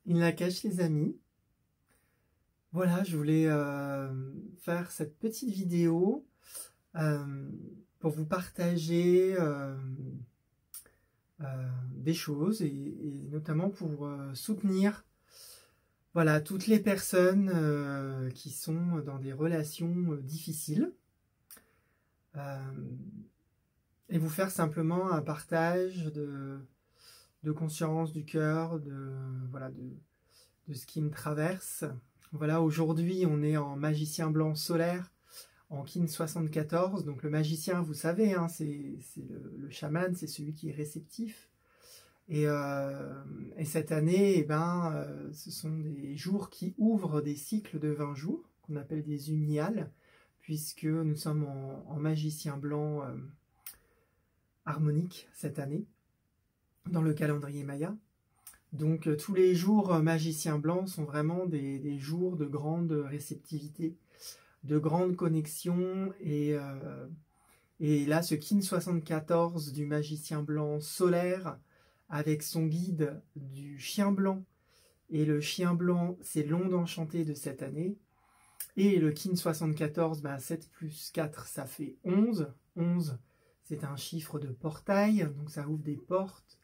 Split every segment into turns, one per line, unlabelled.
In Lak'ech les amis, voilà, je voulais faire cette petite vidéo pour vous partager des choses et notamment pour soutenir voilà, toutes les personnes qui sont dans des relations difficiles et vous faire simplement un partage de conscience du cœur, voilà, de ce qui me traverse. Voilà, aujourd'hui on est en magicien blanc solaire, en Kin 74, donc le magicien, vous savez, hein, c'est le chaman, c'est celui qui est réceptif. Et cette année, ce sont des jours qui ouvrent des cycles de 20 jours, qu'on appelle des uniales, puisque nous sommes en magicien blanc harmonique cette année, dans le calendrier Maya. Donc tous les jours magiciens blancs sont vraiment des jours de grande réceptivité, de grande connexion. Et là, ce Kin 74 du magicien blanc solaire, avec son guide du chien blanc, et le chien blanc, c'est l'onde enchantée de cette année, et le Kin 74, 7 plus 4, ça fait 11. 11, c'est un chiffre de portail, donc ça ouvre des portes.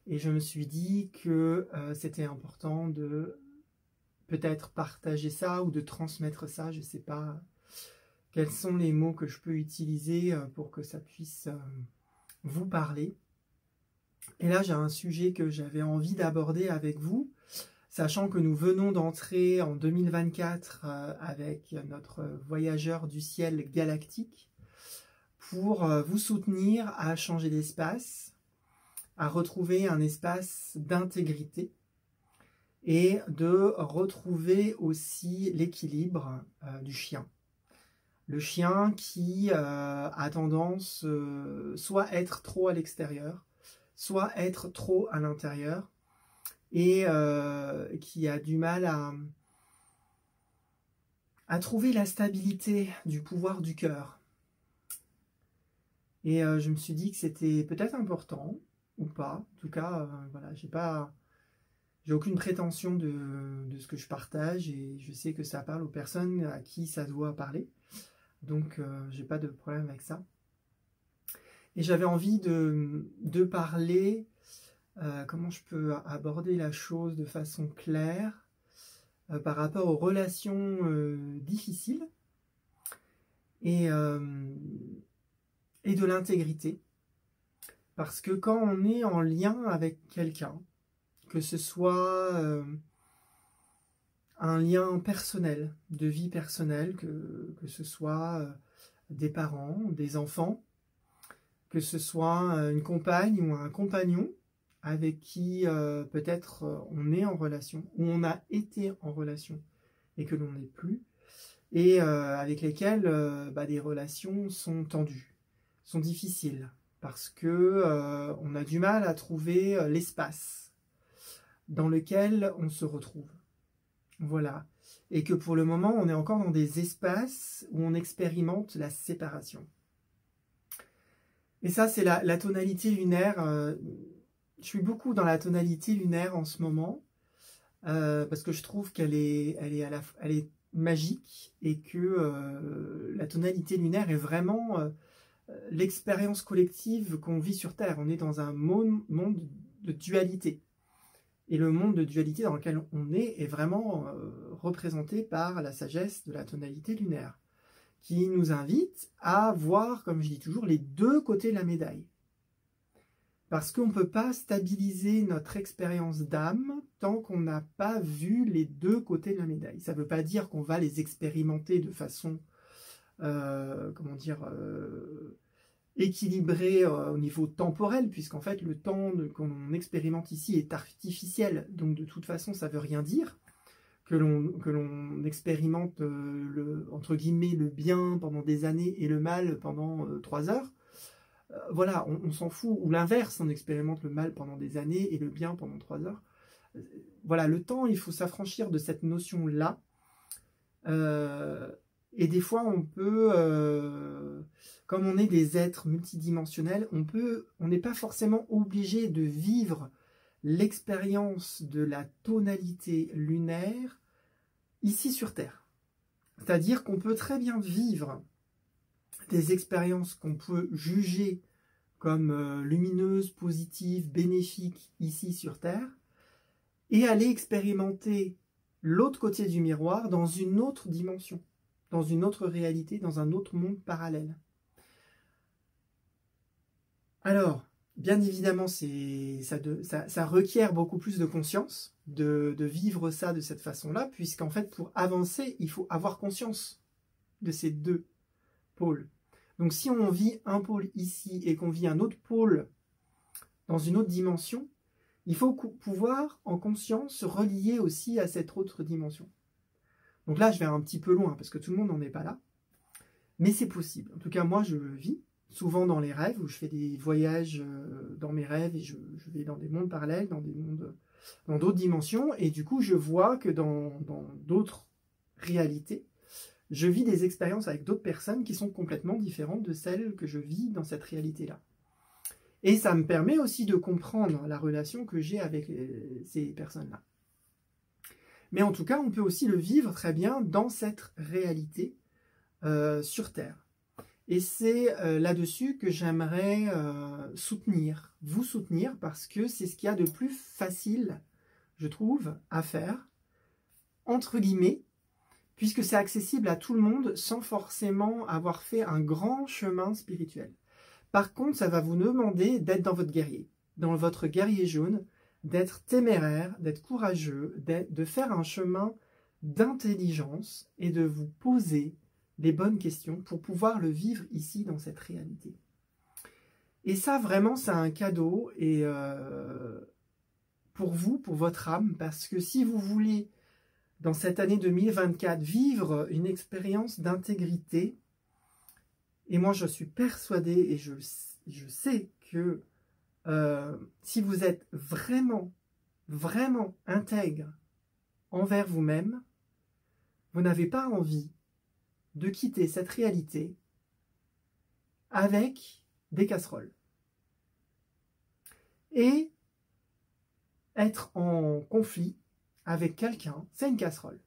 Et je me suis dit que c'était important de peut-être partager ça ou de transmettre ça. Je ne sais pas quels sont les mots que je peux utiliser pour que ça puisse vous parler. Et là, j'ai un sujet que j'avais envie d'aborder avec vous, sachant que nous venons d'entrer en 2024 avec notre voyageur du ciel galactique pour vous soutenir à changer d'espace, à retrouver un espace d'intégrité et de retrouver aussi l'équilibre du chien. Le chien qui a tendance soit être trop à l'extérieur, soit être trop à l'intérieur, et qui a du mal à trouver la stabilité du pouvoir du cœur. Et je me suis dit que c'était peut-être important, ou pas. En tout cas, voilà, j'ai aucune prétention de ce que je partage, et je sais que ça parle aux personnes à qui ça doit parler. Donc, j'ai pas de problème avec ça. Et j'avais envie de parler, comment je peux aborder la chose de façon claire par rapport aux relations difficiles et de l'intégrité. Parce que quand on est en lien avec quelqu'un, que ce soit un lien personnel, de vie personnelle, que ce soit des parents, des enfants, que ce soit une compagne ou un compagnon avec qui peut-être on est en relation, ou on a été en relation et que l'on n'est plus, et avec lesquels des relations sont tendues, sont difficiles, parce que on a du mal à trouver l'espace dans lequel on se retrouve. Voilà. Et que pour le moment, on est encore dans des espaces où on expérimente la séparation. Et ça, c'est la tonalité lunaire. Je suis beaucoup dans la tonalité lunaire en ce moment, parce que je trouve qu'elle est magique, et que la tonalité lunaire est vraiment l'expérience collective qu'on vit sur Terre. On est dans un monde de dualité. Et le monde de dualité dans lequel on est vraiment représenté par la sagesse de la tonalité lunaire, qui nous invite à voir, comme je dis toujours, les deux côtés de la médaille. Parce qu'on ne peut pas stabiliser notre expérience d'âme tant qu'on n'a pas vu les deux côtés de la médaille. Ça ne veut pas dire qu'on va les expérimenter de façon, équilibrée au niveau temporel, puisqu'en fait le temps qu'on expérimente ici est artificiel, donc de toute façon ça ne veut rien dire que l'on expérimente entre guillemets le bien pendant des années et le mal pendant 3 heures. Voilà, on s'en fout. Ou l'inverse, on expérimente le mal pendant des années et le bien pendant 3 heures. Voilà, le temps, il faut s'affranchir de cette notion-là. Et des fois, on peut, comme on est des êtres multidimensionnels, on n'est pas forcément obligé de vivre l'expérience de la tonalité lunaire ici sur Terre. C'est-à-dire qu'on peut très bien vivre des expériences qu'on peut juger comme lumineuses, positives, bénéfiques ici sur Terre, et aller expérimenter l'autre côté du miroir dans une autre dimension, dans une autre réalité, dans un autre monde parallèle. Alors, bien évidemment, ça requiert beaucoup plus de conscience de vivre ça de cette façon-là, puisqu'en fait, pour avancer, il faut avoir conscience de ces deux pôles. Donc, si on vit un pôle ici et qu'on vit un autre pôle dans une autre dimension, il faut pouvoir, en conscience, se relier aussi à cette autre dimension. Donc là, je vais un petit peu loin, parce que tout le monde n'en est pas là. Mais c'est possible. En tout cas, moi, je le vis souvent dans les rêves, où je fais des voyages dans mes rêves, et je vais dans des mondes parallèles, dans d'autres dimensions, et du coup, je vois que dans d'autres réalités, je vis des expériences avec d'autres personnes qui sont complètement différentes de celles que je vis dans cette réalité-là. Et ça me permet aussi de comprendre la relation que j'ai avec ces personnes-là. Mais en tout cas, on peut aussi le vivre très bien dans cette réalité sur Terre. Et c'est là-dessus que j'aimerais vous soutenir, parce que c'est ce qu'il y a de plus facile, je trouve, à faire, entre guillemets, puisque c'est accessible à tout le monde sans forcément avoir fait un grand chemin spirituel. Par contre, ça va vous demander d'être dans votre guerrier, dans votre guerrier jaune, d'être téméraire, d'être courageux, de faire un chemin d'intelligence et de vous poser les bonnes questions pour pouvoir le vivre ici dans cette réalité. Et ça, vraiment, c'est un cadeau et pour vous, pour votre âme, parce que si vous voulez, dans cette année 2024, vivre une expérience d'intégrité, et moi je suis persuadée et je sais que si vous êtes vraiment, vraiment intègre envers vous-même, vous n'avez pas envie de quitter cette réalité avec des casseroles. Et être en conflit avec quelqu'un, c'est une casserole.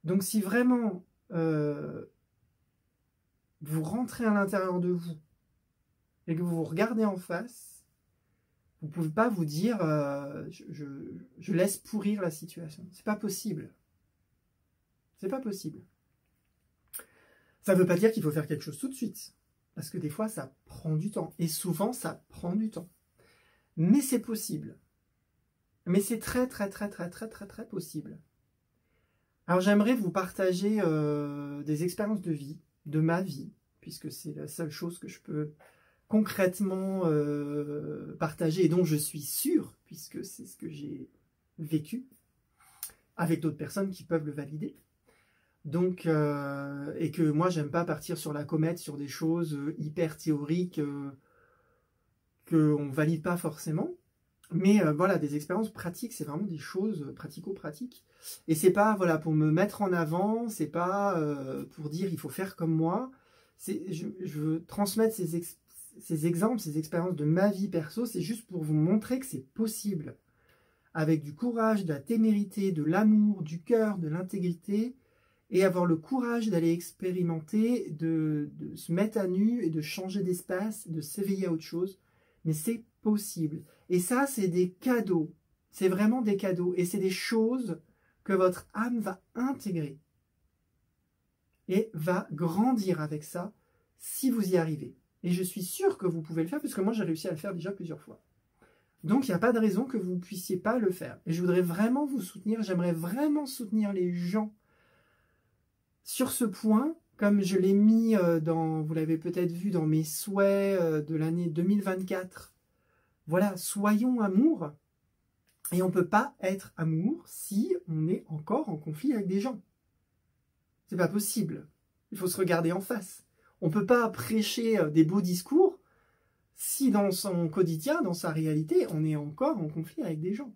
Donc si vraiment vous rentrez à l'intérieur de vous et que vous vous regardez en face, vous ne pouvez pas vous dire je laisse pourrir la situation. C'est pas possible. C'est pas possible. Ça ne veut pas dire qu'il faut faire quelque chose tout de suite. Parce que des fois, ça prend du temps. Et souvent, ça prend du temps. Mais c'est possible. Mais c'est très, très, très, très, très, très, très possible. Alors, j'aimerais vous partager des expériences de vie, de ma vie, puisque c'est la seule chose que je peux concrètement partager et dont je suis sûre, puisque c'est ce que j'ai vécu, avec d'autres personnes qui peuvent le valider. Donc, et que moi, j'aime pas partir sur la comète, sur des choses hyper théoriques qu'on ne valide pas forcément. Mais voilà, des expériences pratiques, c'est vraiment des choses pratico-pratiques. Et c'est pas voilà, pour me mettre en avant, c'est pas pour dire il faut faire comme moi. Je veux transmettre ces exemples, ces expériences de ma vie perso, c'est juste pour vous montrer que c'est possible. Avec du courage, de la témérité, de l'amour, du cœur, de l'intégrité, et avoir le courage d'aller expérimenter, de se mettre à nu et de changer d'espace, de s'éveiller à autre chose. Mais c'est possible. Et ça, c'est des cadeaux. C'est vraiment des cadeaux. Et c'est des choses que votre âme va intégrer. Et va grandir avec ça si vous y arrivez. Et je suis sûre que vous pouvez le faire, parce que moi, j'ai réussi à le faire déjà plusieurs fois. Donc, il n'y a pas de raison que vous ne puissiez pas le faire. Et je voudrais vraiment vous soutenir. J'aimerais vraiment soutenir les gens sur ce point, comme je l'ai mis vous l'avez peut-être vu dans mes souhaits de l'année 2024. Voilà, soyons amour. Et on ne peut pas être amour si on est encore en conflit avec des gens. C'est pas possible. Il faut se regarder en face. On ne peut pas prêcher des beaux discours si dans son quotidien, dans sa réalité, on est encore en conflit avec des gens.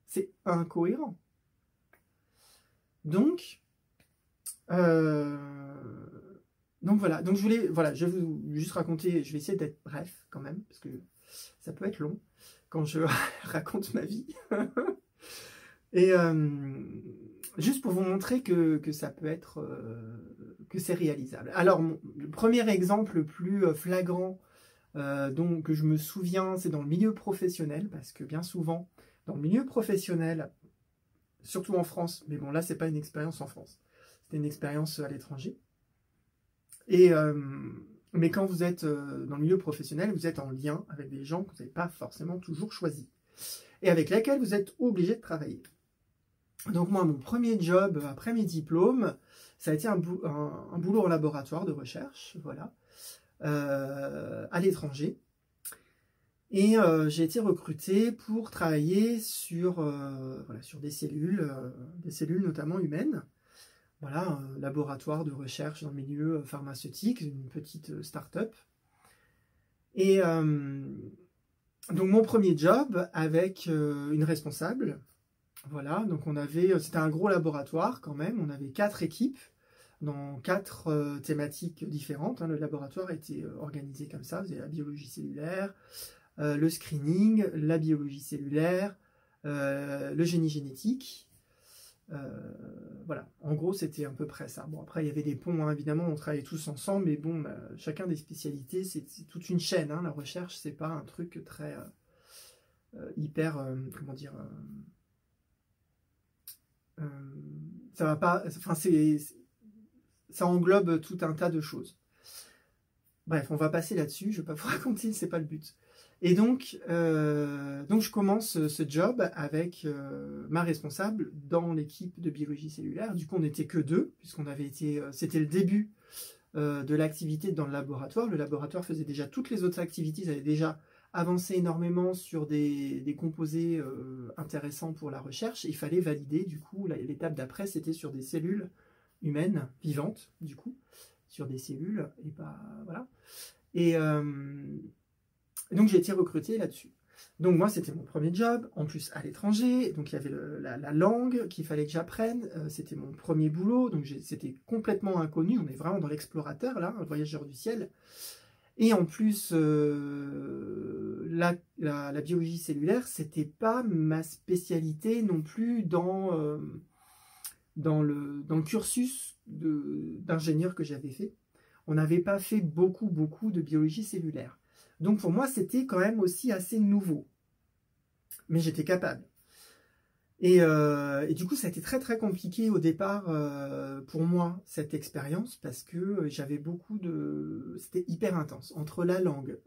C'est incohérent. Donc voilà. Donc je vais vous juste raconter, je vais essayer d'être bref quand même, parce que Ça peut être long quand je raconte ma vie. Et juste pour vous montrer que ça peut être, que c'est réalisable. Alors, le premier exemple le plus flagrant que je me souviens, c'est dans le milieu professionnel, parce que bien souvent, dans le milieu professionnel, surtout en France, mais bon, là, c'est pas une expérience en France, c'était une expérience à l'étranger. Et mais quand vous êtes dans le milieu professionnel, vous êtes en lien avec des gens que vous n'avez pas forcément toujours choisis et avec lesquels vous êtes obligé de travailler. Donc moi, mon premier job après mes diplômes, ça a été un boulot en laboratoire de recherche, voilà, à l'étranger. Et j'ai été recruté pour travailler sur, voilà, sur des cellules notamment humaines. Voilà, un laboratoire de recherche dans le milieu pharmaceutique, une petite start-up. Et donc mon premier job avec une responsable. Voilà, donc c'était un gros laboratoire quand même, on avait 4 équipes dans 4 thématiques différentes. Hein. Le laboratoire était organisé comme ça, vous avez la biologie cellulaire, le screening, la biologie cellulaire, le génie génétique. Voilà, en gros c'était à peu près ça. Bon, après il y avait des ponts, hein, évidemment, on travaillait tous ensemble, mais bon, chacun des spécialités, c'est toute une chaîne. Hein. La recherche, c'est pas un truc très hyper, comment dire, ça va pas, enfin ça englobe tout un tas de choses. Bref, on va passer là-dessus, je vais pas vous raconter, c'est pas le but. Et donc je commence ce job avec ma responsable dans l'équipe de biologie cellulaire. Du coup, on n'était que 2, puisqu'on avait été, c'était le début de l'activité dans le laboratoire. Le laboratoire faisait déjà toutes les autres activités, ils avaient déjà avancé énormément sur des composés intéressants pour la recherche. Il fallait valider, du coup, l'étape d'après, c'était sur des cellules humaines, vivantes, du coup, sur des cellules, et pas, voilà. Et donc, j'ai été recruté là-dessus. Donc, moi, c'était mon premier job, en plus à l'étranger, donc il y avait la langue qu'il fallait que j'apprenne, c'était mon premier boulot, donc c'était complètement inconnu, on est vraiment dans l'explorateur, là, un voyageur du ciel. Et en plus, la biologie cellulaire, c'était pas ma spécialité non plus dans le cursus d'ingénieur que j'avais fait. On n'avait pas fait beaucoup de biologie cellulaire. Donc pour moi, c'était quand même aussi assez nouveau. Mais j'étais capable. Et du coup, ça a été très très compliqué au départ pour moi, cette expérience, parce que j'avais c'était hyper intense. Entre la langue,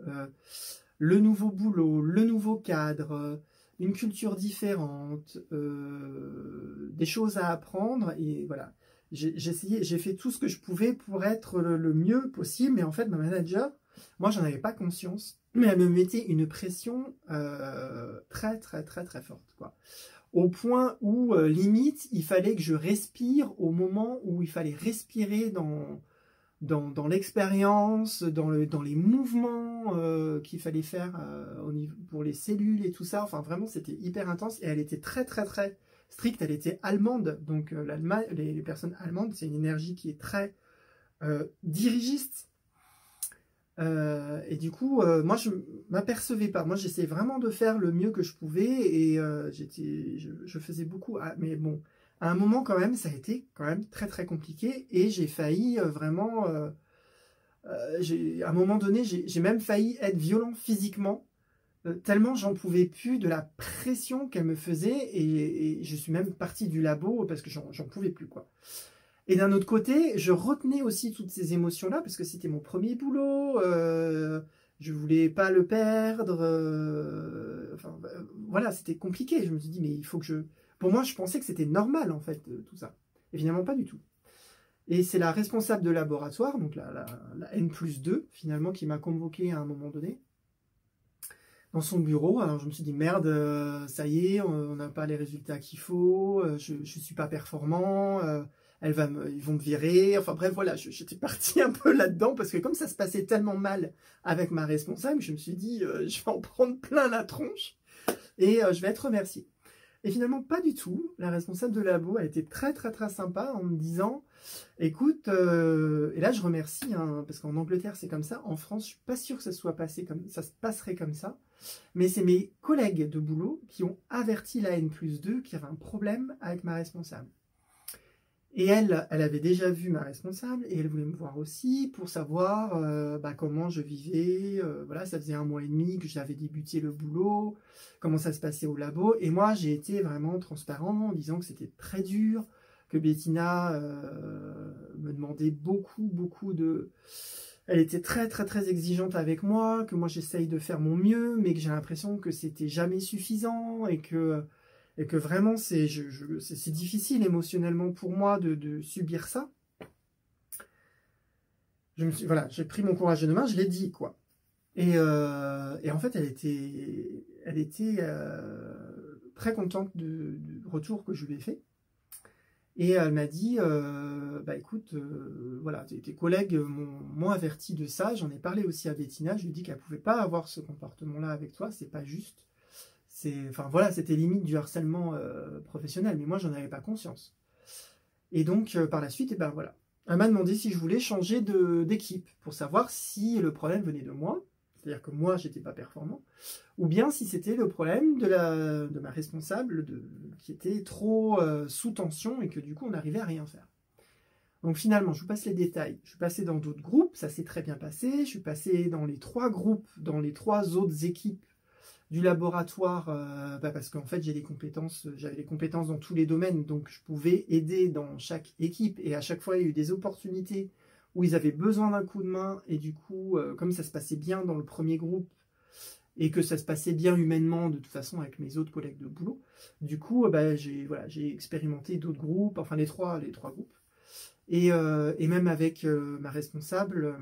le nouveau boulot, le nouveau cadre, une culture différente, des choses à apprendre, et voilà. J'ai fait tout ce que je pouvais pour être le mieux possible, mais en fait, ma manager, moi, j'en avais pas conscience, mais elle me mettait une pression très très très très forte, quoi. Au point où, limite, il fallait que je respire au moment où il fallait respirer dans l'expérience, dans les mouvements qu'il fallait faire pour les cellules et tout ça. Enfin, vraiment, c'était hyper intense. Et elle était très, très, très stricte. Elle était allemande. Donc, les personnes allemandes, c'est une énergie qui est très dirigiste. Et du coup, moi, je m'apercevais pas. Moi, j'essayais vraiment de faire le mieux que je pouvais et je faisais beaucoup. Mais bon, à un moment quand même, ça a été quand même très très compliqué et j'ai failli vraiment. À un moment donné, j'ai même failli être violent physiquement, tellement j'en pouvais plus de la pression qu'elle me faisait et je suis même parti du labo parce que j'en pouvais plus, quoi. Et d'un autre côté, je retenais aussi toutes ces émotions-là, parce que c'était mon premier boulot, je voulais pas le perdre, enfin, voilà, c'était compliqué. Je me suis dit, mais il faut que je... Pour moi, je pensais que c'était normal, en fait, tout ça. Évidemment, pas du tout. Et c'est la responsable de laboratoire, donc la N+2, finalement, qui m'a convoqué à un moment donné, dans son bureau. Alors je me suis dit, merde, ça y est, on n'a pas les résultats qu'il faut, je ne suis pas performant, ils vont me virer. Enfin bref, voilà, j'étais partie un peu là-dedans, parce que comme ça se passait tellement mal avec ma responsable, je me suis dit, je vais en prendre plein la tronche, et je vais être remerciée. Et finalement, pas du tout. La responsable de labo a été très très très sympa en me disant, écoute, et là je remercie, hein, parce qu'en Angleterre c'est comme ça, en France je suis pas sûre que ça soit passé comme ça se passerait comme ça. mais c'est mes collègues de boulot qui ont averti la N+2 qu'il y avait un problème avec ma responsable. Et elle avait déjà vu ma responsable et elle voulait me voir aussi pour savoir comment je vivais. Voilà, ça faisait 1 mois et demi que j'avais débuté le boulot, comment ça se passait au labo. Et moi, j'ai été vraiment transparent en disant que c'était très dur, que Bettina me demandait beaucoup de... Elle était très exigeante avec moi, que moi j'essaye de faire mon mieux, mais que j'ai l'impression que c'était jamais suffisant et que vraiment c'est difficile émotionnellement pour moi de subir ça. Voilà, j'ai pris mon courage de main, je l'ai dit quoi. Et en fait elle était très contente du retour que je lui ai fait. Et elle m'a dit, écoute, voilà, tes collègues m'ont averti de ça, j'en ai parlé aussi à Bettina, je lui ai dit qu'elle ne pouvait pas avoir ce comportement-là avec toi, c'est pas juste. Enfin voilà, c'était limite du harcèlement professionnel, mais moi j'en avais pas conscience. Et donc par la suite, voilà, elle m'a demandé si je voulais changer d'équipe pour savoir si le problème venait de moi, c'est-à-dire que moi j'étais pas performant, ou bien si c'était le problème de ma responsable qui était trop sous tension et que du coup on n'arrivait à rien faire. Donc finalement, je vous passe les détails. Je suis passé dans d'autres groupes, ça s'est très bien passé. Je suis passé dans les 3 groupes, dans les 3 autres équipes du laboratoire, parce qu'en fait j'avais les compétences dans tous les domaines, donc je pouvais aider dans chaque équipe, et à chaque fois il y a eu des opportunités où ils avaient besoin d'un coup de main, et du coup, comme ça se passait bien dans le premier groupe, et que ça se passait bien humainement de toute façon avec mes autres collègues de boulot, du coup j'ai expérimenté d'autres groupes, enfin les trois groupes, et même avec ma responsable,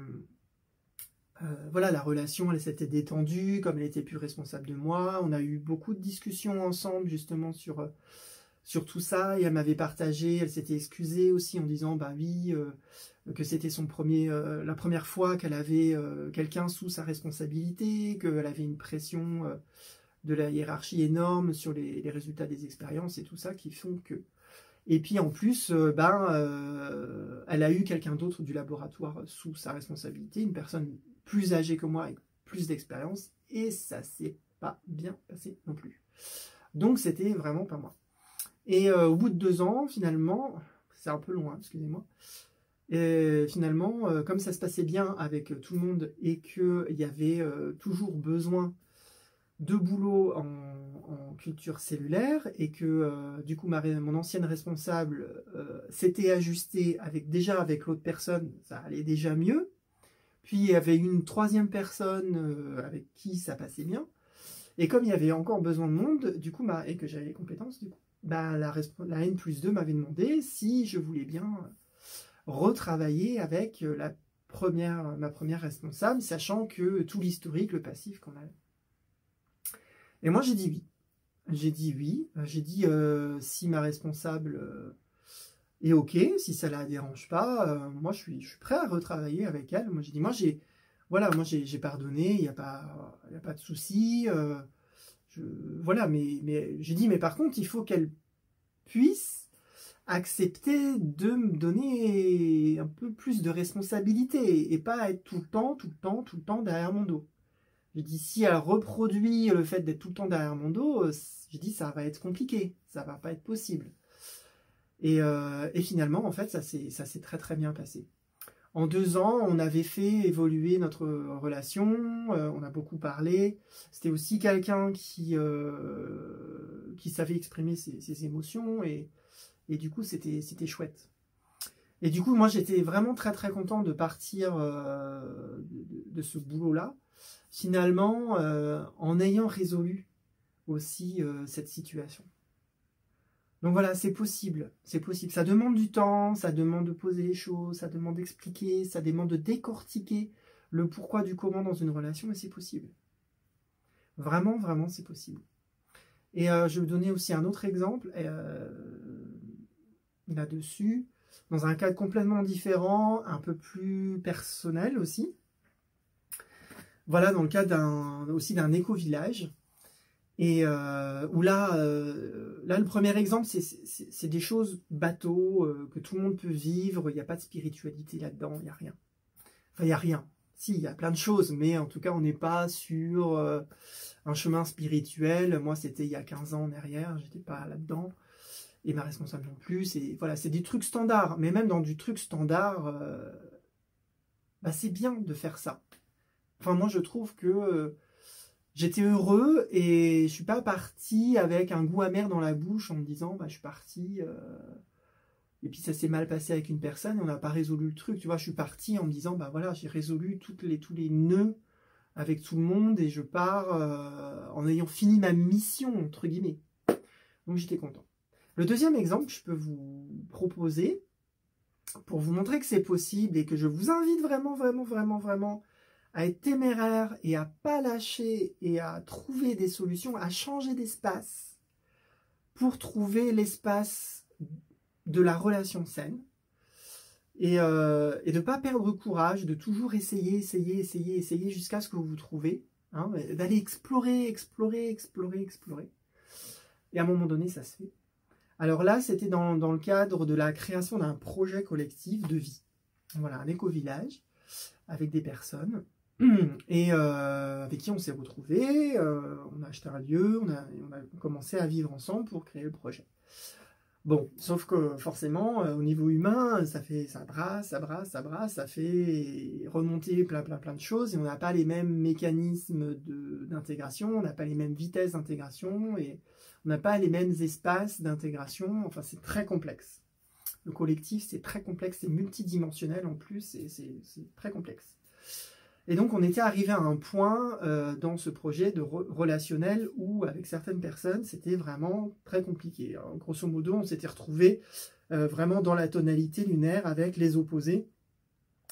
voilà, la relation, elle s'était détendue, comme elle était plus responsable de moi. On a eu beaucoup de discussions ensemble, justement, sur tout ça. Et elle m'avait partagé, elle s'était excusée aussi en disant, oui, que c'était la première fois qu'elle avait quelqu'un sous sa responsabilité, qu'elle avait une pression de la hiérarchie énorme sur les résultats des expériences et tout ça, qui font que... Et puis en plus, elle a eu quelqu'un d'autre du laboratoire sous sa responsabilité, une personne plus âgée que moi avec plus d'expérience, et ça s'est pas bien passé non plus. Donc c'était vraiment pas moi. Et au bout de 2 ans, finalement, c'est un peu long, hein, excusez-moi, et finalement, comme ça se passait bien avec tout le monde et qu'il y avait toujours besoin de boulot en culture cellulaire, et que du coup mon ancienne responsable s'était ajustée déjà avec l'autre personne, ça allait déjà mieux. Puis il y avait une 3e personne avec qui ça passait bien, et comme il y avait encore besoin de monde, du coup, et que j'avais les compétences, du coup, la N+2 m'avait demandé si je voulais bien retravailler avec ma première responsable, sachant que tout l'historique, le passif qu'on avait. Et moi j'ai dit oui. J'ai dit oui. J'ai dit si ma responsable est ok, si ça la dérange pas, moi je suis prêt à retravailler avec elle. Moi j'ai dit, j'ai pardonné, il n'y a pas de souci. Voilà, mais j'ai dit, mais par contre il faut qu'elle puisse accepter de me donner un peu plus de responsabilité et pas être tout le temps derrière mon dos. J'ai dit, si elle reproduit le fait d'être tout le temps derrière mon dos, j'ai dit, ça va être compliqué, ça va pas être possible. Et finalement, en fait, ça s'est très bien passé. En 2 ans, on avait fait évoluer notre relation, on a beaucoup parlé. C'était aussi quelqu'un qui savait exprimer ses émotions, et du coup, c'était chouette. Et du coup, moi, j'étais vraiment très content de partir de ce boulot-là, finalement, en ayant résolu aussi cette situation. Donc voilà, c'est possible, ça demande du temps, ça demande de poser les choses, ça demande d'expliquer, ça demande de décortiquer le pourquoi du comment dans une relation, mais c'est possible. Vraiment, c'est possible. Et je vais vous donner aussi un autre exemple là-dessus, dans un cadre complètement différent, un peu plus personnel aussi. Voilà, dans le cadre aussi d'un éco-village. Et où là, le premier exemple, c'est des choses bateaux que tout le monde peut vivre. Il n'y a pas de spiritualité là-dedans, il n'y a rien. Enfin, il n'y a rien. si, il y a plein de choses, mais en tout cas, on n'est pas sur un chemin spirituel. Moi, c'était il y a 15 ans en arrière, j'étais pas là-dedans. Et ma responsable non plus. Voilà, c'est des trucs standards. Mais même dans du truc standard, bah, c'est bien de faire ça. Enfin, moi, je trouve que j'étais heureux et je suis pas parti avec un goût amer dans la bouche en me disant, bah, je suis parti... Et puis ça s'est mal passé avec une personne et on n'a pas résolu le truc. Tu vois, je suis parti en me disant, bah voilà, j'ai résolu tous les nœuds avec tout le monde et je pars en ayant fini ma mission, entre guillemets. Donc j'étais content. Le deuxième exemple que je peux vous proposer, pour vous montrer que c'est possible et que je vous invite vraiment, vraiment, vraiment, vraiment à être téméraire et à pas lâcher et à trouver des solutions, à changer d'espace pour trouver l'espace de la relation saine et de ne pas perdre courage, de toujours essayer jusqu'à ce que vous trouvez, hein, d'aller explorer. Et à un moment donné, ça se fait. Alors là, c'était dans le cadre de la création d'un projet collectif de vie. Voilà, un éco-village avec des personnes et avec qui on s'est retrouvés, on a acheté un lieu, on a commencé à vivre ensemble pour créer le projet. Bon, sauf que forcément, au niveau humain, ça brasse, ça fait remonter plein de choses et on n'a pas les mêmes mécanismes d'intégration, on n'a pas les mêmes vitesses d'intégration et on n'a pas les mêmes espaces d'intégration. Enfin, c'est très complexe. Le collectif, c'est très complexe, c'est multidimensionnel en plus, et c'est très complexe. Et donc, on était arrivé à un point dans ce projet de relationnel où, avec certaines personnes, c'était vraiment très compliqué. Alors, grosso modo, on s'était retrouvés vraiment dans la tonalité lunaire avec les opposés.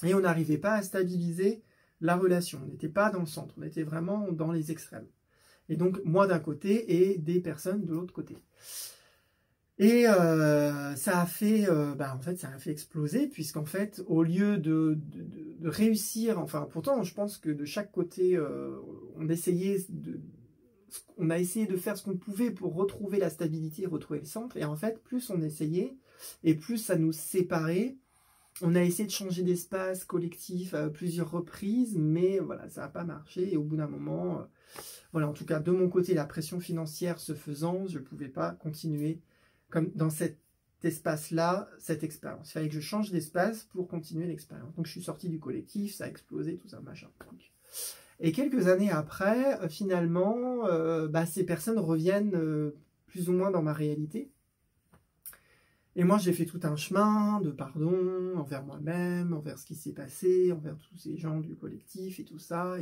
Et on n'arrivait pas à stabiliser la relation. On n'était pas dans le centre, on était vraiment dans les extrêmes. Et donc, moi d'un côté et des personnes de l'autre côté. Et ça a fait, en fait, ça a fait exploser, puisqu'en fait, au lieu de réussir, enfin, pourtant, je pense que de chaque côté, on a essayé de faire ce qu'on pouvait pour retrouver la stabilité, retrouver le centre, et en fait, plus on essayait, et plus ça nous séparait. On a essayé de changer d'espace collectif à plusieurs reprises, mais voilà, ça n'a pas marché, et au bout d'un moment, voilà, en tout cas, de mon côté, la pression financière se faisant, je ne pouvais pas continuer comme dans cet espace-là, cette expérience. Il fallait que je change d'espace pour continuer l'expérience. Donc je suis sorti du collectif, ça a explosé, tout ça, machin. Et quelques années après, finalement, ces personnes reviennent plus ou moins dans ma réalité. Et moi, j'ai fait tout un chemin de pardon envers moi-même, envers ce qui s'est passé, envers tous ces gens du collectif et tout ça.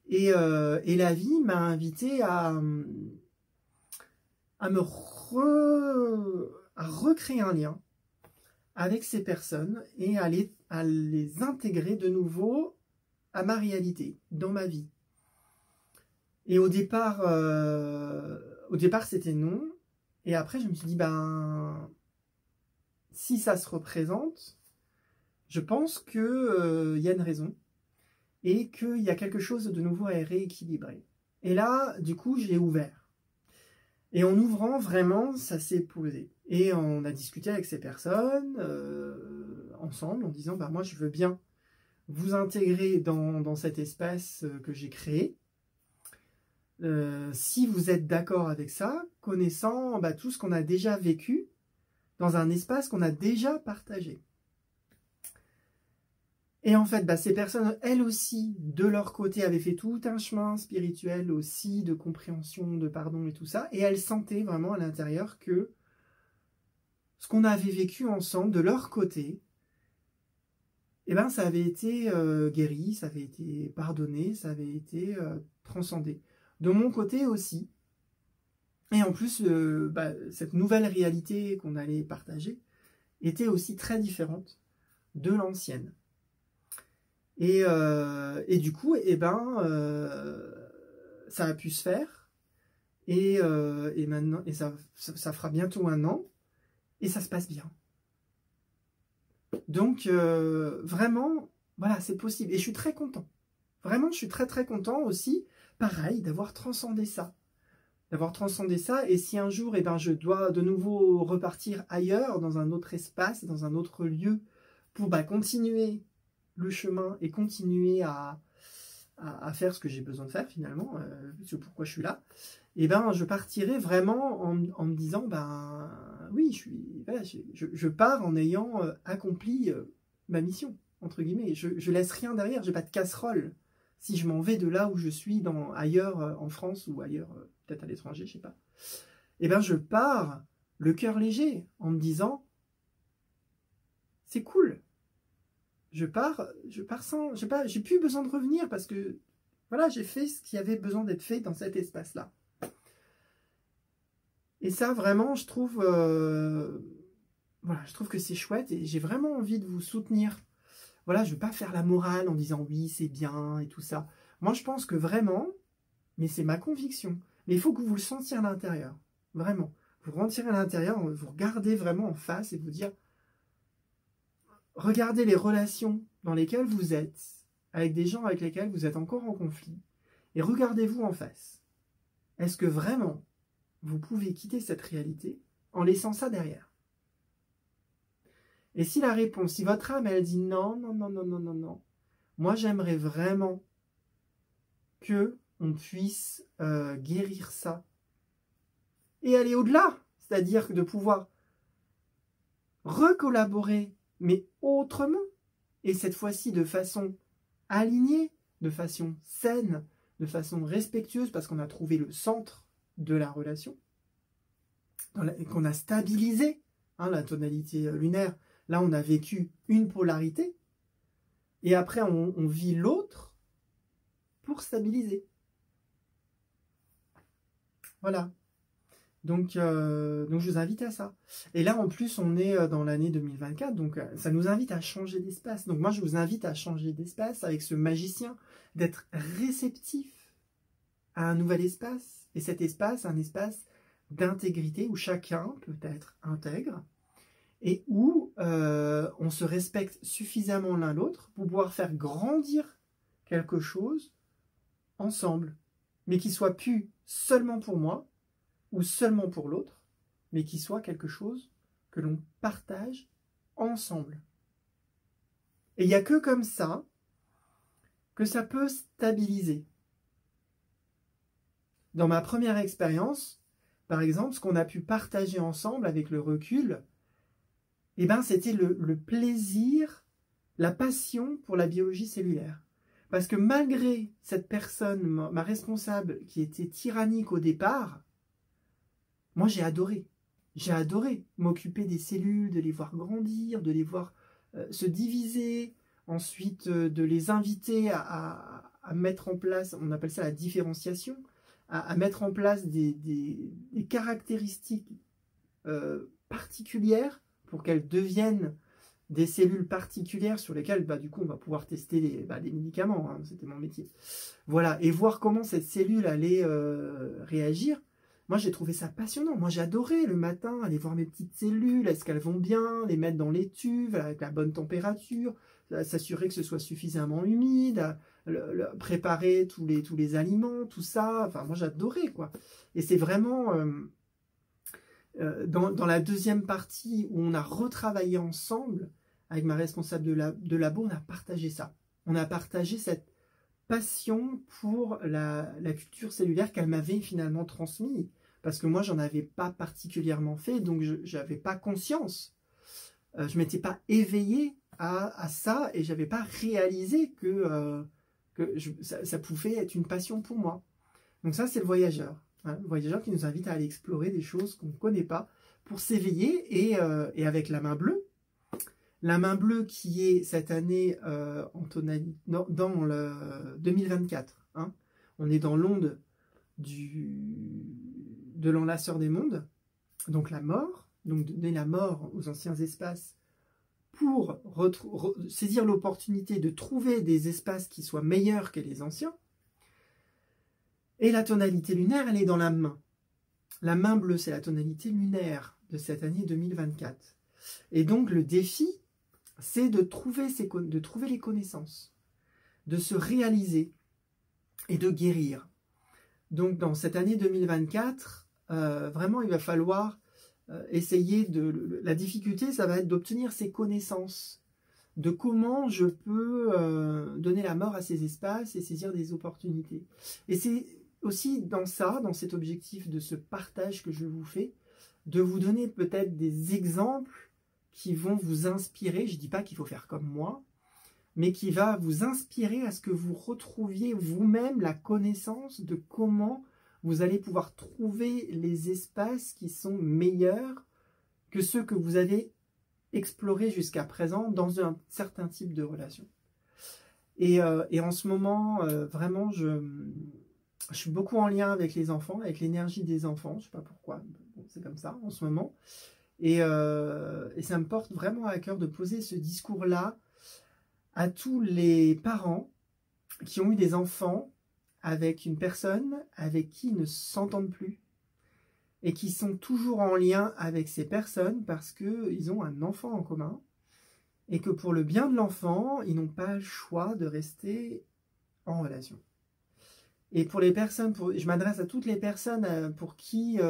Et la vie m'a invité à recréer un lien avec ces personnes et à les intégrer de nouveau à ma réalité, dans ma vie. Et au départ c'était non. Et après, je me suis dit, si ça se représente, je pense qu'il y a une raison et qu'il y a quelque chose de nouveau à rééquilibrer. Et là, du coup, j'ai ouvert. Et en ouvrant, vraiment, ça s'est posé. Et on a discuté avec ces personnes, ensemble, en disant, moi, je veux bien vous intégrer dans cet espace que j'ai créé. Si vous êtes d'accord avec ça, connaissant tout ce qu'on a déjà vécu dans un espace qu'on a déjà partagé. Et en fait, ces personnes, elles aussi, de leur côté, avaient fait tout un chemin spirituel aussi, de compréhension, de pardon et tout ça. Et elles sentaient vraiment à l'intérieur que ce qu'on avait vécu ensemble, de leur côté, ça avait été guéri, ça avait été pardonné, ça avait été transcendé. De mon côté aussi. Et en plus, cette nouvelle réalité qu'on allait partager était aussi très différente de l'ancienne. Et du coup, ça a pu se faire. Et maintenant, et ça fera bientôt 1 an. Et ça se passe bien. Donc, vraiment, voilà, c'est possible. Et je suis très content. Vraiment, je suis très très content aussi, pareil, d'avoir transcendé ça. Et si un jour, je dois de nouveau repartir ailleurs, dans un autre espace, dans un autre lieu, pour continuer le chemin et continuer à faire ce que j'ai besoin de faire finalement, ce pourquoi je suis là, et ben je partirai vraiment en me disant, ben oui, voilà, je pars en ayant accompli ma mission, entre guillemets. Je laisse rien derrière, j'ai pas de casserole. Si je m'en vais de là où je suis, ailleurs en France ou ailleurs, peut-être à l'étranger, je sais pas, et ben je pars le cœur léger en me disant, c'est cool. Je pars sans, j'ai plus besoin de revenir parce que voilà, j'ai fait ce qui avait besoin d'être fait dans cet espace-là. Et ça, vraiment, je trouve que c'est chouette et j'ai vraiment envie de vous soutenir. Voilà, je ne veux pas faire la morale en disant oui, c'est bien et tout ça. Moi, je pense que vraiment, mais c'est ma conviction, mais il faut que vous le sentiez à l'intérieur. Vraiment. Vous rentrez à l'intérieur, vous regardez vraiment en face et vous dire, regardez les relations dans lesquelles vous êtes, avec des gens avec lesquels vous êtes encore en conflit, et regardez-vous en face. Est-ce que vraiment vous pouvez quitter cette réalité en laissant ça derrière? Et si la réponse, si votre âme, elle dit non, non, non, non, non, non, non, moi j'aimerais vraiment que on puisse guérir ça et aller au-delà, c'est-à-dire de pouvoir recollaborer, mais autrement, et cette fois-ci de façon alignée, de façon saine, de façon respectueuse, parce qu'on a trouvé le centre de la relation, qu'on a stabilisé la tonalité lunaire. Là, on a vécu une polarité, et après, on vit l'autre pour stabiliser. Voilà. Donc, je vous invite à ça. Et là, en plus, on est dans l'année 2024, donc ça nous invite à changer d'espace. Donc moi, je vous invite à changer d'espace avec ce magicien, d'être réceptif à un nouvel espace. Et cet espace, un espace d'intégrité où chacun peut être intègre et où on se respecte suffisamment l'un l'autre pour pouvoir faire grandir quelque chose ensemble, mais qui soit plus seulement pour moi, ou seulement pour l'autre, mais qui soit quelque chose que l'on partage ensemble. Et il n'y a que comme ça que ça peut stabiliser. Dans ma première expérience, par exemple, ce qu'on a pu partager ensemble avec le recul, eh ben, c'était le plaisir, la passion pour la biologie cellulaire. Parce que malgré cette personne, ma responsable, qui était tyrannique au départ, moi, j'ai adoré. J'ai adoré m'occuper des cellules, de les voir grandir, de les voir se diviser, ensuite de les inviter à mettre en place, on appelle ça la différenciation, à mettre en place des caractéristiques particulières pour qu'elles deviennent des cellules particulières sur lesquelles, du coup, on va pouvoir tester les médicaments. Hein, c'était mon métier. Voilà, et voir comment cette cellule allait réagir. Moi, j'ai trouvé ça passionnant. Moi, j'adorais le matin aller voir mes petites cellules, est-ce qu'elles vont bien, les mettre dans les tubes avec la bonne température, s'assurer que ce soit suffisamment humide, préparer tous les aliments, tout ça. Enfin, moi, j'adorais, quoi. Et c'est vraiment dans la deuxième partie où on a retravaillé ensemble avec ma responsable de labo, on a partagé ça. On a partagé cette passion pour la culture cellulaire qu'elle m'avait finalement transmise, parce que moi j'en avais pas particulièrement fait, donc je n'avais pas conscience, je m'étais pas éveillé à ça et j'avais pas réalisé que ça pouvait être une passion pour moi. Donc ça, c'est le voyageur, hein, le voyageur qui nous invite à aller explorer des choses qu'on ne connaît pas pour s'éveiller et avec la main bleue. La main bleue qui est cette année en tonalité, dans le 2024. Hein. On est dans l'onde de l'enlaceur des mondes, donc la mort, donc donner la mort aux anciens espaces pour saisir l'opportunité de trouver des espaces qui soient meilleurs que les anciens. Et la tonalité lunaire, elle est dans la main. La main bleue, c'est la tonalité lunaire de cette année 2024. Et donc le défi, c'est de trouver les connaissances, de se réaliser et de guérir. Donc dans cette année 2024, vraiment il va falloir essayer la difficulté, ça va être d'obtenir ces connaissances, de comment je peux donner la mort à ces espaces et saisir des opportunités. Et c'est aussi dans ça, dans cet objectif de ce partage que je vous fais, de vous donner peut-être des exemples qui vont vous inspirer. Je ne dis pas qu'il faut faire comme moi, mais qui va vous inspirer à ce que vous retrouviez vous-même la connaissance de comment vous allez pouvoir trouver les espaces qui sont meilleurs que ceux que vous avez explorés jusqu'à présent dans un certain type de relation. Et en ce moment, vraiment, je suis beaucoup en lien avec les enfants, avec l'énergie des enfants. Je ne sais pas pourquoi, bon, c'est comme ça en ce moment. Et ça me porte vraiment à cœur de poser ce discours-là à tous les parents qui ont eu des enfants avec une personne avec qui ils ne s'entendent plus et qui sont toujours en lien avec ces personnes parce qu'ils ont un enfant en commun et que pour le bien de l'enfant, ils n'ont pas le choix de rester en relation. Et pour les personnes, je m'adresse à toutes les personnes pour qui là,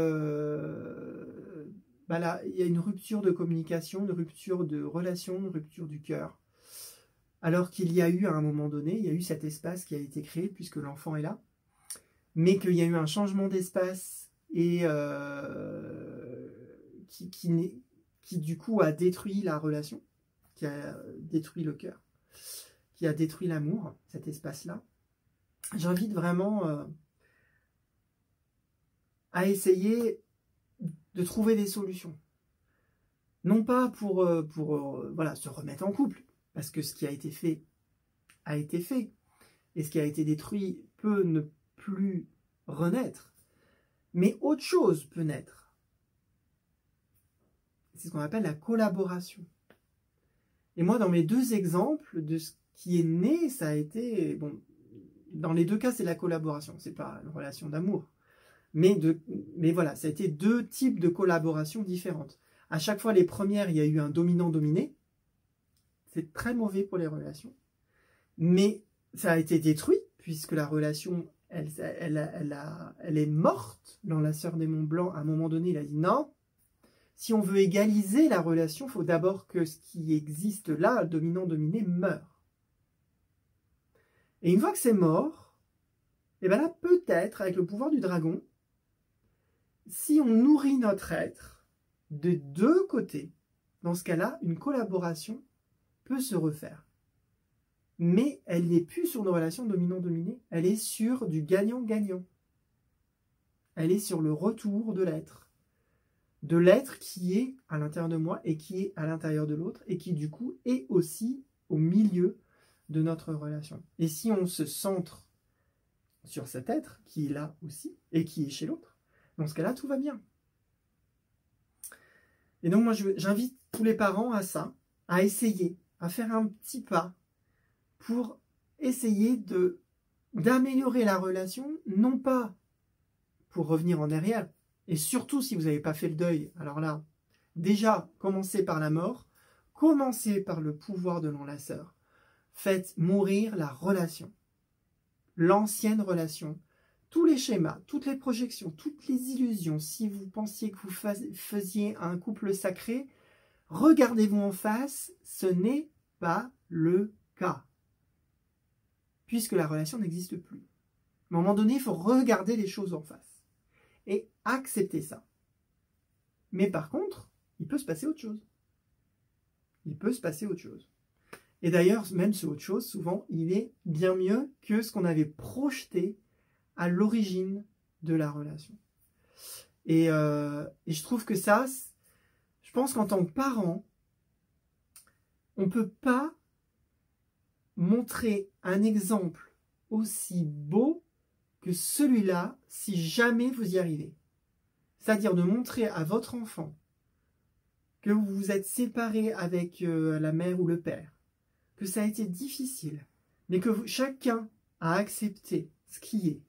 il y a une rupture de communication, une rupture de relation, une rupture du cœur. Alors qu'il y a eu, à un moment donné, il y a eu cet espace qui a été créé puisque l'enfant est là, mais qu'il y a eu un changement d'espace et qui du coup a détruit la relation, qui a détruit le cœur, qui a détruit l'amour, cet espace-là. J'invite vraiment à essayer de trouver des solutions. Non pas pour voilà, se remettre en couple, parce que ce qui a été fait, et ce qui a été détruit peut ne plus renaître, mais autre chose peut naître. C'est ce qu'on appelle la collaboration. Et moi, dans mes deux exemples de ce qui est né, ça a été... Bon, dans les deux cas, c'est la collaboration, c'est pas une relation d'amour. Mais voilà, ça a été deux types de collaboration différentes. À chaque fois, les premières, il y a eu un dominant-dominé. C'est très mauvais pour les relations. Mais ça a été détruit, puisque la relation, elle est morte. L'enlaceur des Monts Blancs, à un moment donné, il a dit non. Si on veut égaliser la relation, il faut d'abord que ce qui existe là, dominant-dominé, meure. Et une fois que c'est mort, et bien là, peut-être, avec le pouvoir du dragon, si on nourrit notre être de deux côtés, dans ce cas-là, une collaboration peut se refaire. Mais elle n'est plus sur une relation dominant-dominé, elle est sur du gagnant-gagnant. Elle est sur le retour de l'être qui est à l'intérieur de moi et qui est à l'intérieur de l'autre et qui du coup est aussi au milieu de notre relation. Et si on se centre sur cet être qui est là aussi et qui est chez l'autre, dans ce cas-là, tout va bien. Et donc moi, j'invite tous les parents à ça, à essayer, à faire un petit pas pour essayer d'améliorer la relation, non pas pour revenir en arrière, et surtout si vous n'avez pas fait le deuil, alors là, déjà, commencez par la mort, commencez par le pouvoir de l'enlaceur. Faites mourir la relation, l'ancienne relation, tous les schémas, toutes les projections, toutes les illusions. Si vous pensiez que vous faisiez un couple sacré, regardez-vous en face, ce n'est pas le cas, puisque la relation n'existe plus. À un moment donné, il faut regarder les choses en face et accepter ça. Mais par contre, il peut se passer autre chose. Il peut se passer autre chose. Et d'ailleurs, même ce autre chose, souvent, il est bien mieux que ce qu'on avait projeté à l'origine de la relation. Et je trouve que ça, je pense qu'en tant que parent, on ne peut pas montrer un exemple aussi beau que celui-là si jamais vous y arrivez. C'est-à-dire de montrer à votre enfant que vous vous êtes séparé avec la mère ou le père, que ça a été difficile, mais que chacun a accepté ce qui est,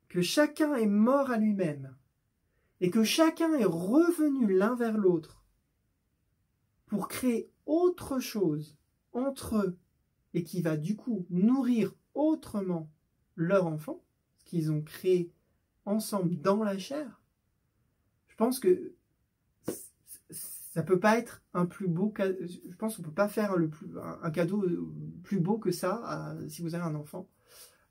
que chacun est mort à lui-même, et que chacun est revenu l'un vers l'autre pour créer autre chose entre eux, et qui va du coup nourrir autrement leur enfant, ce qu'ils ont créé ensemble dans la chair. Je pense que ça peut pas être un plus beau cadeau. Je pense qu'on peut pas faire un cadeau plus beau que ça si vous avez un enfant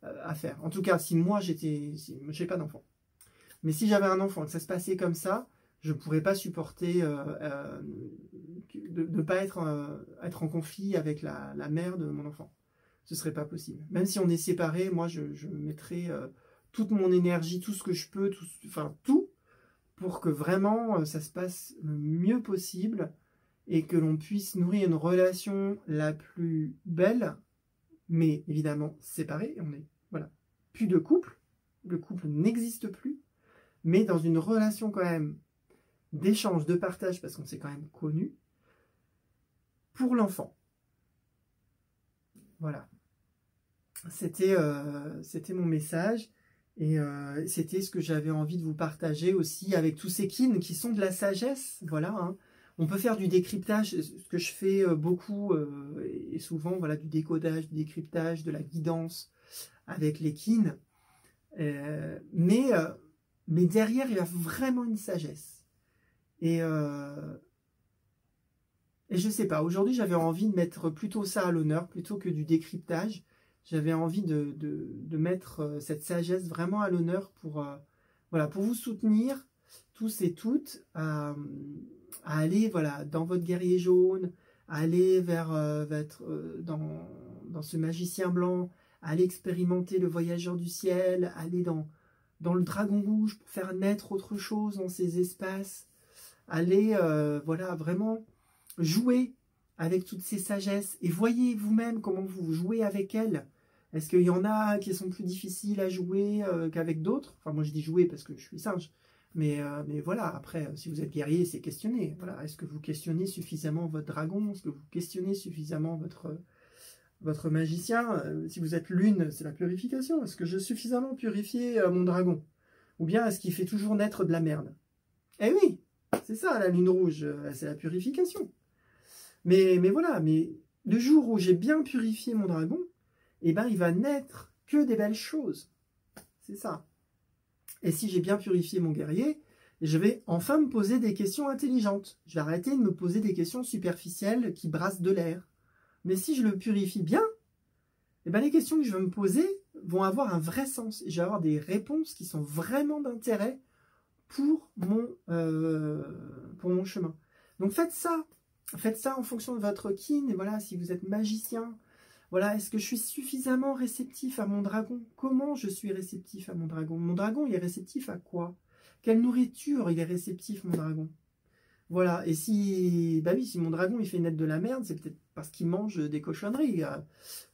à faire. En tout cas, si moi j'ai pas d'enfant. Mais si j'avais un enfant et que ça se passait comme ça, je pourrais pas supporter de ne pas être en conflit avec la mère de mon enfant. Ce serait pas possible. Même si on est séparés, moi je mettrais toute mon énergie, tout ce que je peux, tout, pour que vraiment ça se passe le mieux possible et que l'on puisse nourrir une relation la plus belle, mais évidemment séparée. On est, voilà, plus de couple. Le couple n'existe plus, mais dans une relation quand même d'échange, de partage, parce qu'on s'est quand même connus, pour l'enfant. Voilà. C'était mon message. Et c'était ce que j'avais envie de vous partager aussi avec tous ces kins qui sont de la sagesse. Voilà, hein. On peut faire du décryptage, ce que je fais beaucoup et souvent, voilà, du décodage, du décryptage, de la guidance avec les kins. Mais derrière, il y a vraiment une sagesse. Et je sais pas, aujourd'hui, j'avais envie de mettre plutôt ça à l'honneur, plutôt que du décryptage. J'avais envie de mettre cette sagesse vraiment à l'honneur voilà, pour vous soutenir, tous et toutes, à aller, voilà, dans votre guerrier jaune, à aller vers dans ce magicien blanc, à aller expérimenter le voyageur du ciel, aller dans le dragon rouge pour faire naître autre chose dans ces espaces, aller, voilà, vraiment jouer avec toutes ces sagesses et voyez vous-même comment vous jouez avec elles. Est-ce qu'il y en a qui sont plus difficiles à jouer qu'avec d'autres? Enfin, moi je dis jouer parce que je suis singe. Mais voilà, après, si vous êtes guerrier, c'est questionner. Voilà. Est-ce que vous questionnez suffisamment votre dragon? Est-ce que vous questionnez suffisamment votre magicien? Si vous êtes lune, c'est la purification. Est-ce que j'ai suffisamment purifié mon dragon? Ou bien est-ce qu'il fait toujours naître de la merde? Eh oui, c'est ça la lune rouge, c'est la purification. Mais voilà, mais le jour où j'ai bien purifié mon dragon, eh ben, il va naître que des belles choses. C'est ça. Et si j'ai bien purifié mon guerrier, je vais enfin me poser des questions intelligentes. Je vais arrêter de me poser des questions superficielles qui brassent de l'air. Mais si je le purifie bien, eh ben, les questions que je vais me poser vont avoir un vrai sens. Et je vais avoir des réponses qui sont vraiment d'intérêt pour mon chemin. Donc faites ça. Faites ça en fonction de votre kin. Et voilà, si vous êtes magicien, voilà, est-ce que je suis suffisamment réceptif à mon dragon? Comment je suis réceptif à mon dragon? Mon dragon, il est réceptif à quoi? Quelle nourriture il est réceptif, mon dragon? Voilà, et si, bah oui, si mon dragon, il fait naître de la merde, c'est peut-être parce qu'il mange des cochonneries.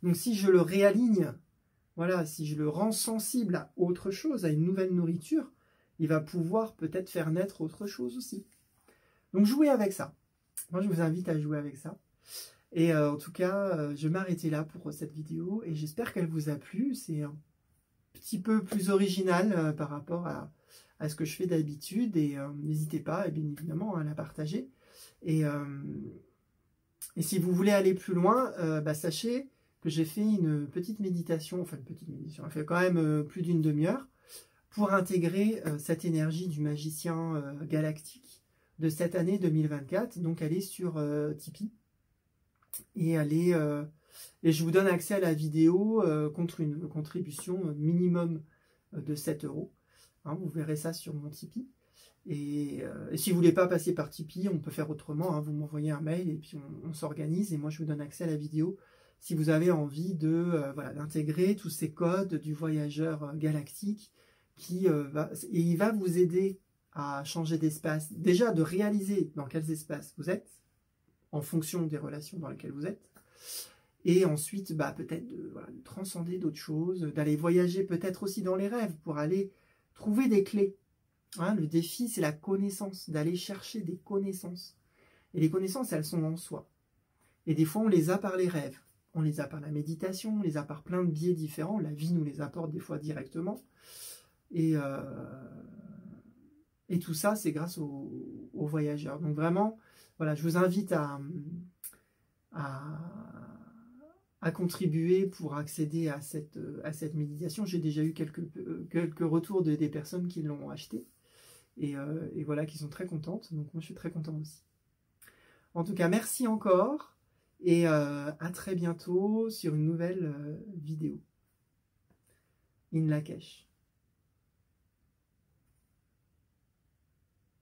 Donc si je le réaligne, voilà, si je le rends sensible à autre chose, à une nouvelle nourriture, il va pouvoir peut-être faire naître autre chose aussi. Donc jouez avec ça. Moi, je vous invite à jouer avec ça. Et en tout cas, je vais m'arrêter là pour cette vidéo et j'espère qu'elle vous a plu. C'est un petit peu plus original par rapport à ce que je fais d'habitude et n'hésitez pas, bien évidemment, à la partager. Et si vous voulez aller plus loin, sachez que j'ai fait une petite méditation, enfin une petite méditation, elle fait quand même plus d'une demi-heure, pour intégrer cette énergie du magicien galactique de cette année 2024. Donc allez sur Tipeee. Et et je vous donne accès à la vidéo contre une contribution minimum de 7 €. Hein, vous verrez ça sur mon Tipeee. Et si vous ne voulez pas passer par Tipeee, on peut faire autrement. Hein, vous m'envoyez un mail et puis on s'organise. Et moi, je vous donne accès à la vidéo si vous avez envie d'intégrer tous ces codes du voyageur galactique et il va vous aider à changer d'espace. Déjà, de réaliser dans quels espaces vous êtes, en fonction des relations dans lesquelles vous êtes, et ensuite peut-être de transcender d'autres choses, d'aller voyager peut-être aussi dans les rêves pour aller trouver des clés. Hein, le défi, c'est la connaissance, d'aller chercher des connaissances. Et les connaissances, elles sont en soi. Et des fois, on les a par les rêves, on les a par la méditation, on les a par plein de biais différents, la vie nous les apporte des fois directement. Et tout ça, c'est grâce aux voyageurs. Donc vraiment, voilà, je vous invite à contribuer pour accéder à cette méditation. J'ai déjà eu quelques retours des personnes qui l'ont acheté et voilà, qui sont très contentes. Donc moi, je suis très content aussi. En tout cas, merci encore et à très bientôt sur une nouvelle vidéo. In Lakesh.